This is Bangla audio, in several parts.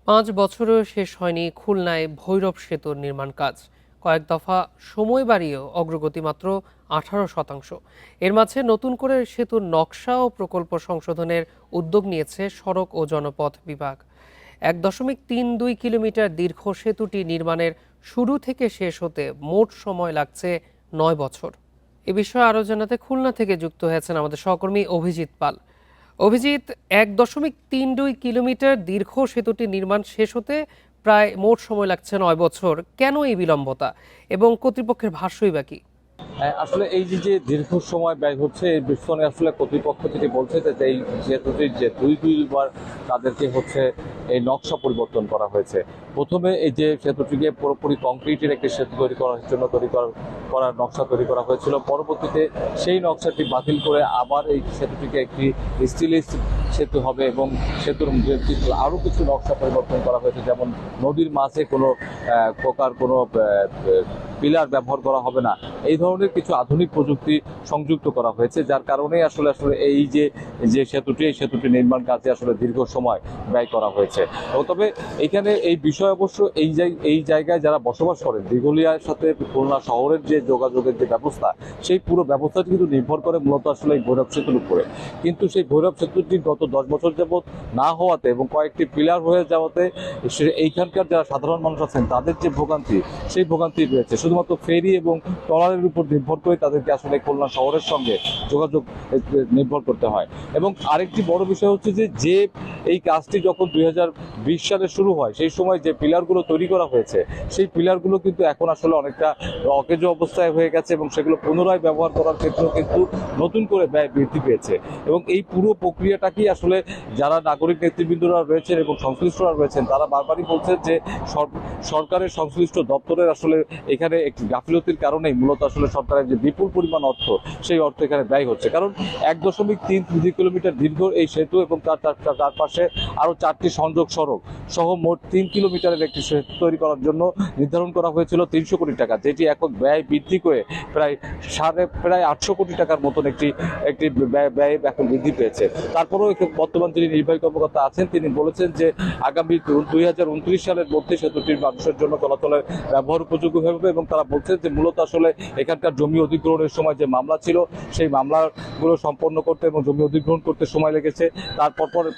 ৫ বছরেও শেষ হয়নি খুলনায় ভৈরব সেতুর নির্মাণ কাজ। কয়েক দফা সময় বাড়িয়েও অগ্রগতি মাত্র ১৮%। এর মাঝে নতুন করে সেতুর নকশা ও প্রকল্প সংশোধনের উদ্যোগ নিয়েছে সড়ক ও জনপথ বিভাগ। ১.৩২ কিলোমিটার দীর্ঘ সেতুটি নির্মাণের শুরু থেকে শেষ হতে মোট সময় লাগছে ৯ বছর। এ বিষয়ে আরও জানাতে খুলনা থেকে যুক্ত হয়েছেন আমাদের সহকর্মী অভিজিৎ পাল। অভিজিৎ, ১.৩২ কিলোমিটার দীর্ঘ সেতুটি নির্মাণ শেষ হতে প্রায় মোট সময় লাগছে ৯ বছর। কেন এই বিলম্বতা এবং কর্তৃপক্ষের ভাষ্যই বা কি? আসলে এই যে দীর্ঘ সময় ব্যয় হচ্ছে এর পিছনে আসলে কর্তৃপক্ষ থেকে বলছে যে এই সেতুটির যে দুইবার তাদেরকে হচ্ছে এই নকশা পরিবর্তন করা হয়েছে। প্রথমে এই যে সেতুটিকে পুরোপুরি কংক্রিটের একটি সেতু তৈরি করার জন্য করার নকশা তৈরি করা হয়েছিল। পরবর্তীতে সেই নকশাটি বাতিল করে আবার এই সেতুটিকে একটি স্টিলের সেতু হবে এবং সেতুর আরও কিছু নকশা পরিবর্তন করা হয়েছে, যেমন নদীর মাঝে কোনো প্রকার কোনো পিলার ব্যবহার করা হবে না, এই ধরনের কিছু আধুনিক প্রযুক্তি সংযুক্ত করা হয়েছে, যার কারণে আসলে এই যে সেতুটি নির্মাণ কাজে আসলে দীর্ঘ সময় ব্যয় করা হয়েছে। তবে এখানে এই বিষয় অবশ্য এই জায়গায় যারা বসবাস করেন, দিঘলিয়ার সাথে খুলনা শহরের যে যোগাযোগের যে ব্যবস্থা, সেই পুরো ব্যবস্থাটি কিন্তু নির্ভর করে মূলত আসলে এই ভৈরব সেতুর উপরে। কিন্তু সেই ভৈরব সেতুটি গত ১০ বছর যাবৎ না হওয়াতে এবং কয়েকটি পিলার হয়ে যাওয়াতে এইখানকার যারা সাধারণ মানুষ আছেন তাদের যে ভোগান্তি, সেই ভোগান্তি রয়েছে। শুধুমাত্র ফেরি এবং ট্রলারের উপর নির্ভর করে তাদেরকে আসলে খুলনা শহরের সঙ্গে যোগাযোগ নির্ভর করতে হয়। এবং আরেকটি বড় বিষয় হচ্ছে যে এই কাজটি যখন ২০২০ সালে শুরু হয়, সেই সময় যে পিলারগুলো তৈরি করা হয়েছে, সেই পিলারগুলো কিন্তু এখন আসলে অনেকটা অকেজো অবস্থায় হয়ে গেছে এবং সেগুলো পুনরায় ব্যবহার করার ক্ষেত্রেও কিন্তু নতুন করে ব্যয় বৃদ্ধি পেয়েছে। এবং এই পুরো প্রক্রিয়াটাকেই আসলে যারা নাগরিক নেতৃবৃন্দরা রয়েছেন এবং সংশ্লিষ্টরা রয়েছেন, তারা বারবারই বলছেন যে সরকারের সংশ্লিষ্ট দপ্তরের আসলে এখানে একটি গাফিলতির কারণেই মূলত আসলে সরকারের যে বিপুল পরিমাণ অর্থ, সেই অর্থ এখানে ব্যয় হচ্ছে। কারণ ১.৩২ কিলোমিটার দীর্ঘ এই সেতু এবং তার পাশে আরও ৪টি সংযোগ সড়ক সহ মোট ৩ কিলোমিটারের একটি সেতু তৈরি করার জন্য নির্ধারণ করা হয়েছিল ৩০০ কোটি টাকা, যেটি এখন ব্যয় বৃদ্ধি করে প্রায় ৮০০ কোটি টাকার মতন একটি ব্যয় এখন বৃদ্ধি পেয়েছে। তারপরেও বর্তমান যিনি নির্বাহী কর্মকর্তা আছেন, তিনি বলেছেন যে আগামী ২০২৯ সালের মধ্যে সেতুটির মানুষের জন্য চলাচলের ব্যবহার উপযোগী হবে। এবং তারা বলছেন যে মূলত আসলে এখানকার জমি অধিগ্রহণের সময় যে মামলা ছিল, সেই মামলাগুলো সম্পন্ন করতে এবং জমি অধিগ্রহণ করতে সময় লেগেছে।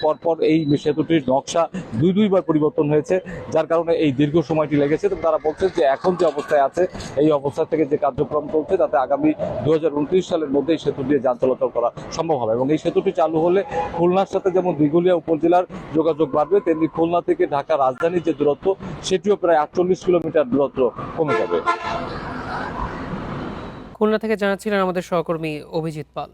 পরপর এই সেতুটির নকশা দুইবার পরিবর্তন হয়েছে, যার কারণে এই দীর্ঘ সময়টি লেগেছে। তো তারা বলছেন যে এখন যে অবস্থায় আছে, এই অবস্থা থেকে যে কার্যক্রম চলছে, তাতে আগামী ২০২৯ সালের মধ্যে এই সেতু দিয়ে যান চলাচল করা সম্ভব হবে। এবং এই সেতুটি চালু হলে খুলনার সাথে যেমন দিঘলিয়া উপজেলার যোগাযোগ বাড়বে, তেমনি খুলনা থেকে ঢাকা রাজধানীর যে দূরত্ব, সেটিও প্রায় ৪৮ কিলোমিটার দূরত্ব কমে যাবে। খুলনা থেকে জানাচ্ছিলেন আমাদের সহকর্মী অভিজিৎ পাল।